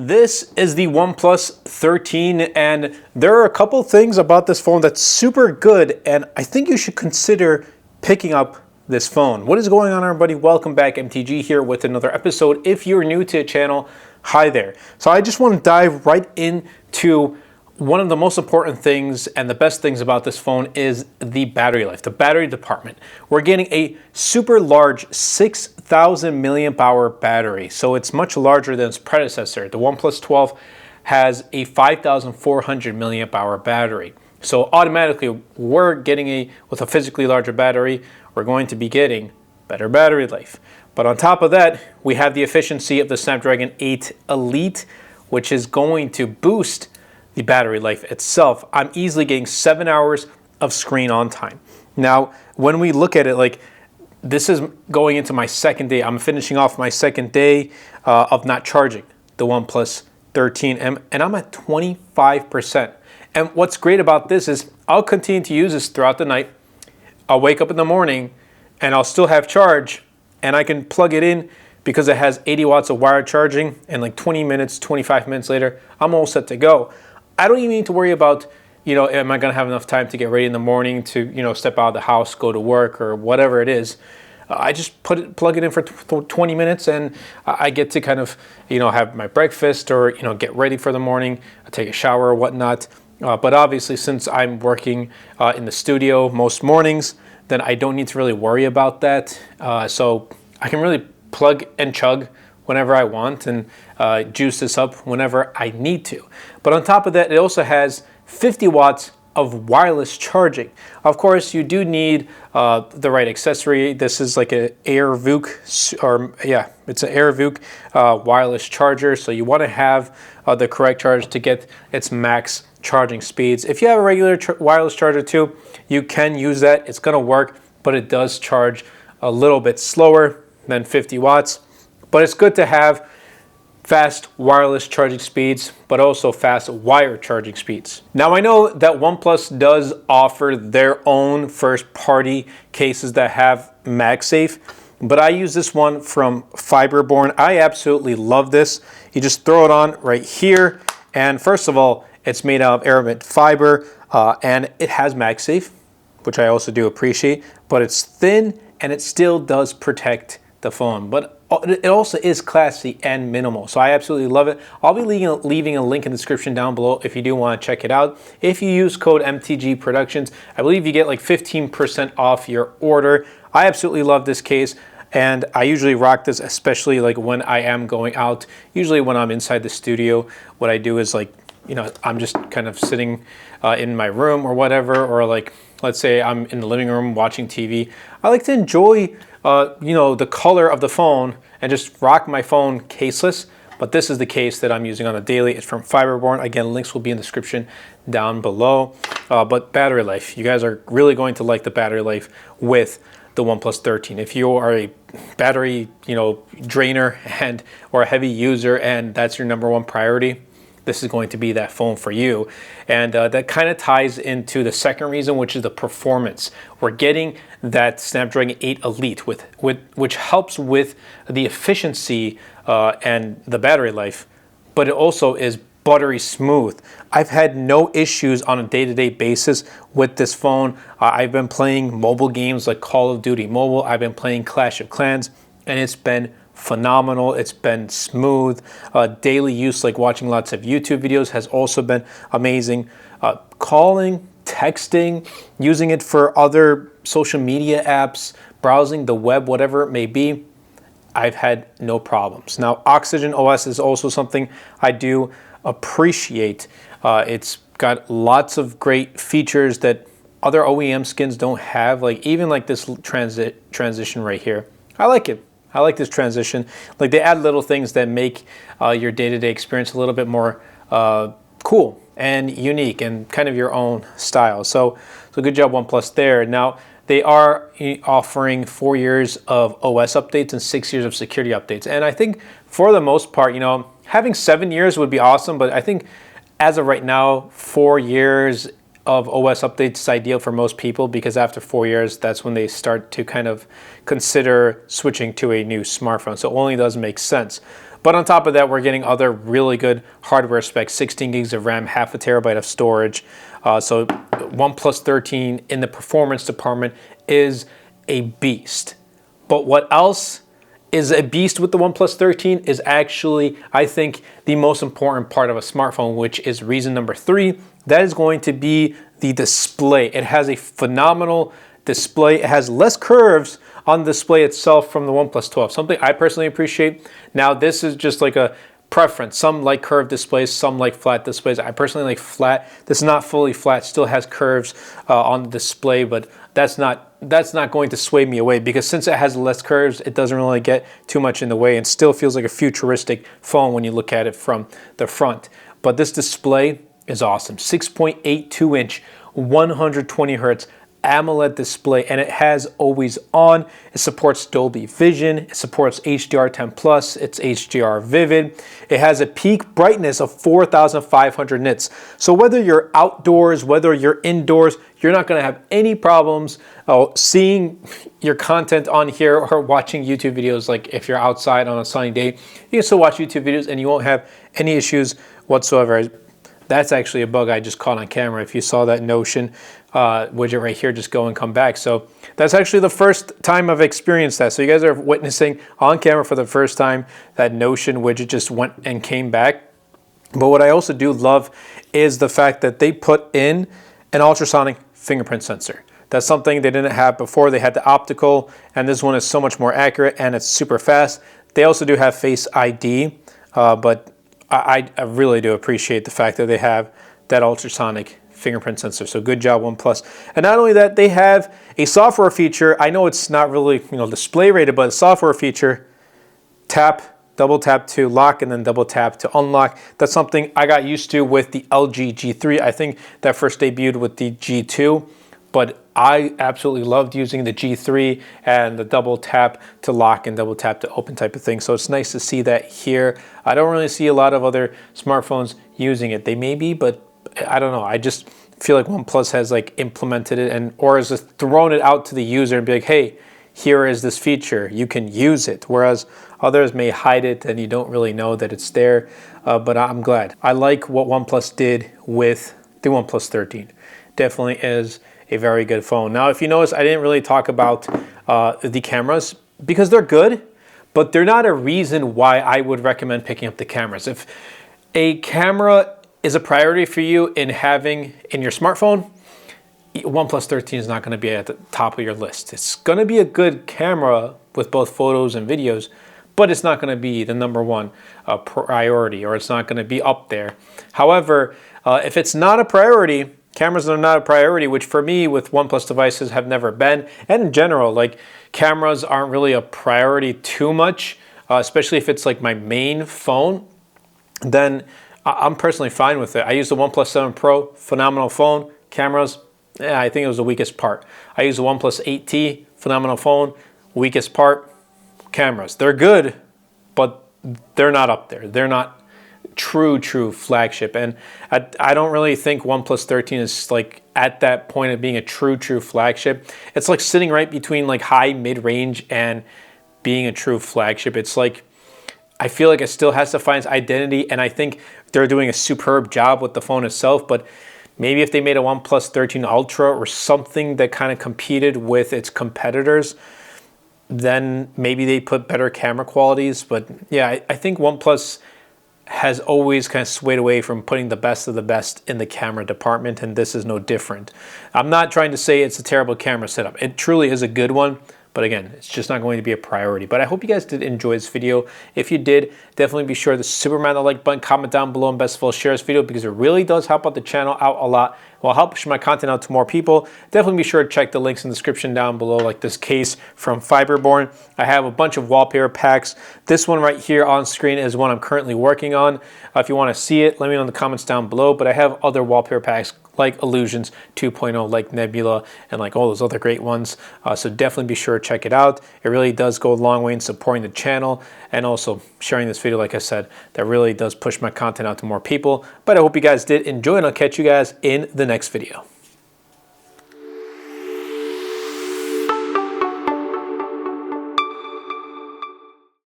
This is the OnePlus 13, and there are a couple things about this phone that's super good, and I think you should consider picking up this phone. What is going on, everybody? Welcome back. MTG here with another episode. If you're new to the channel, hi there. So I just want to dive right into one of the most important things and the best things about this phone is the battery life, the battery department. We're getting a super large 6,000 milliamp hour battery. So it's much larger than its predecessor. The OnePlus 12 has a 5,400 milliamp hour battery. So automatically we're getting with a physically larger battery, we're going to be getting better battery life. But on top of that, we have the efficiency of the Snapdragon 8 Elite, which is going to boost the battery life itself. I'm easily getting 7 hours of screen on time. Now, when we look at it, like this is going into my second day. I'm finishing off my second day of not charging the OnePlus 13, and I'm at 25%. And what's great about this is I'll continue to use this throughout the night. I'll wake up in the morning and I'll still have charge, and I can plug it in because it has 80 watts of wired charging, and like 20 minutes, 25 minutes later, I'm all set to go. I don't even need to worry about, am I going to have enough time to get ready in the morning to, step out of the house, go to work or whatever it is. I just plug it in for 20 minutes and I get to kind of, have my breakfast or, get ready for the morning, take a shower or whatnot. But obviously, since I'm working in the studio most mornings, then I don't need to really worry about that. So I can really plug and chug whenever I want and juice this up whenever I need to. But on top of that, it also has 50 watts of wireless charging. Of course, you do need the right accessory. This is like an AirVook, it's an AirVook wireless charger. So you want to have the correct charge to get its max charging speeds. If you have a regular wireless charger too, you can use that. It's going to work, but it does charge a little bit slower than 50 watts. But it's good to have fast wireless charging speeds, but also fast wire charging speeds. Now, I know that OnePlus does offer their own first-party cases that have MagSafe, but I use this one from Fiberborn. I absolutely love this. You just throw it on right here, and first of all, it's made out of aramid fiber, and it has MagSafe, which I also do appreciate, but it's thin, and it still does protect the phone. But it also is classy and minimal, so I absolutely love it. I'll be leaving a link in the description down below if you do want to check it out. If you use code MTG Productions, I believe you get like 15% off your order. I absolutely love this case, and I usually rock this, especially like when I am going out. Usually when I'm inside the studio, what I do is like, I'm just kind of sitting in my room or whatever, or like, let's say I'm in the living room watching TV. I like to enjoy the color of the phone and just rock my phone caseless. But this is the case that I'm using on a daily. It's from Fiberborn. Again, links will be in the description down below. But battery life, you guys are really going to like the battery life with the OnePlus 13. If you are a battery, drainer or a heavy user, and that's your number one priority, this is going to be that phone for you. And that kind of ties into the second reason, which is the performance. We're getting that Snapdragon 8 Elite, which helps with the efficiency and the battery life, but it also is buttery smooth. I've had no issues on a day-to-day basis with this phone. I've been playing mobile games like Call of Duty Mobile. I've been playing Clash of Clans, and it's been phenomenal. It's been smooth. Daily use, like watching lots of YouTube videos, has also been amazing. Calling, texting, using it for other social media apps, browsing the web, whatever it may be, I've had no problems. Now, Oxygen OS is also something I do appreciate. It's got lots of great features that other OEM skins don't have, like even like this transition right here. I like it. I like this transition. Like, they add little things that make your day-to-day experience a little bit more cool and unique and kind of your own style. So good job, OnePlus there. Now, they are offering 4 years of OS updates and 6 years of security updates. And I think for the most part, having 7 years would be awesome, but I think as of right now, 4 years of OS updates is ideal for most people, because after 4 years, that's when they start to kind of consider switching to a new smartphone. So it only does make sense. But on top of that, we're getting other really good hardware specs, 16 gigs of RAM, half a terabyte of storage. So OnePlus 13 in the performance department is a beast. But what else is a beast with the OnePlus 13 is actually, I think, the most important part of a smartphone, which is reason number 3. That is going to be the display. It has a phenomenal display. It has less curves on the display itself from the OnePlus 12, something I personally appreciate. Now, this is just like a preference. Some like curved displays, some like flat displays. I personally like flat. This is not fully flat, still has curves on the display, but that's not going to sway me away, because since it has less curves, it doesn't really get too much in the way and still feels like a futuristic phone when you look at it from the front. But this display is awesome. 6.82 inch, 120 hertz AMOLED display, and it has always on. It supports Dolby Vision, it supports HDR10+, it's HDR Vivid. It has a peak brightness of 4,500 nits. So whether you're outdoors, whether you're indoors, you're not going to have any problems seeing your content on here or watching YouTube videos. Like if you're outside on a sunny day, you can still watch YouTube videos and you won't have any issues whatsoever. That's actually a bug I just caught on camera. If you saw that Notion widget right here, just go and come back. So that's actually the first time I've experienced that. So you guys are witnessing on camera for the first time that Notion widget just went and came back. But what I also do love is the fact that they put in an ultrasonic fingerprint sensor. That's something they didn't have before. They had the optical, and this one is so much more accurate and it's super fast. They also do have Face ID, but I really do appreciate the fact that they have that ultrasonic fingerprint sensor. So good job, OnePlus. And not only that, they have a software feature. I know it's not really display rated, but a software feature, double tap to lock and then double tap to unlock. That's something I got used to with the LG G3. I think that first debuted with the G2, but I absolutely loved using the G3 and the double tap to lock and double tap to open type of thing. So it's nice to see that here. I don't really see a lot of other smartphones using it. They may be, but I don't know. I just feel like OnePlus has like implemented it or has just thrown it out to the user and be like, hey, here is this feature. You can use it. Whereas others may hide it and you don't really know that it's there. But I'm glad. I like what OnePlus did with the OnePlus 13. Definitely is a very good phone. Now, if you notice, I didn't really talk about the cameras because they're good, but they're not a reason why I would recommend picking up the cameras. If a camera is a priority for you in having in your smartphone, OnePlus 13 is not going to be at the top of your list. It's going to be a good camera with both photos and videos, but it's not going to be the #1 priority, or it's not going to be up there. However, if it's not a priority, cameras are not a priority, which for me with OnePlus devices have never been. And in general, like cameras aren't really a priority too much, especially if it's like my main phone, then I'm personally fine with it. I use the OnePlus 7 Pro, phenomenal phone. Cameras, I think it was the weakest part. I use the OnePlus 8T, phenomenal phone. Weakest part, cameras. They're good, but they're not up there. They're not true flagship, and I don't really think OnePlus 13 is like at that point of being a true flagship. It's like sitting right between like high mid-range and being a true flagship. It's like I feel like it still has to find its identity, and I think they're doing a superb job with the phone itself. But maybe if they made a OnePlus 13 Ultra or something that kind of competed with its competitors, then maybe they put better camera qualities. But yeah, I think OnePlus has always kind of swayed away from putting the best of the best in the camera department, and this is no different. I'm not trying to say it's a terrible camera setup. It truly is a good one, but again, it's just not going to be a priority. But I hope you guys did enjoy this video. If you did, definitely be sure to superman the like button, comment down below, and best of all, share this video because it really does help out the channel out a lot. It will help push my content out to more people. Definitely be sure to check the links in the description down below, like this case from Fiberborn. I have a bunch of wallpaper packs. This one right here on screen is one I'm currently working on. If you want to see it, let me know in the comments down below. But I have other wallpaper packs like Illusions 2.0, like Nebula, and like all those other great ones. So definitely be sure to check it out. It really does go a long way in supporting the channel and also sharing this video, like I said, that really does push my content out to more people. But I hope you guys did enjoy, and I'll catch you guys in the next video.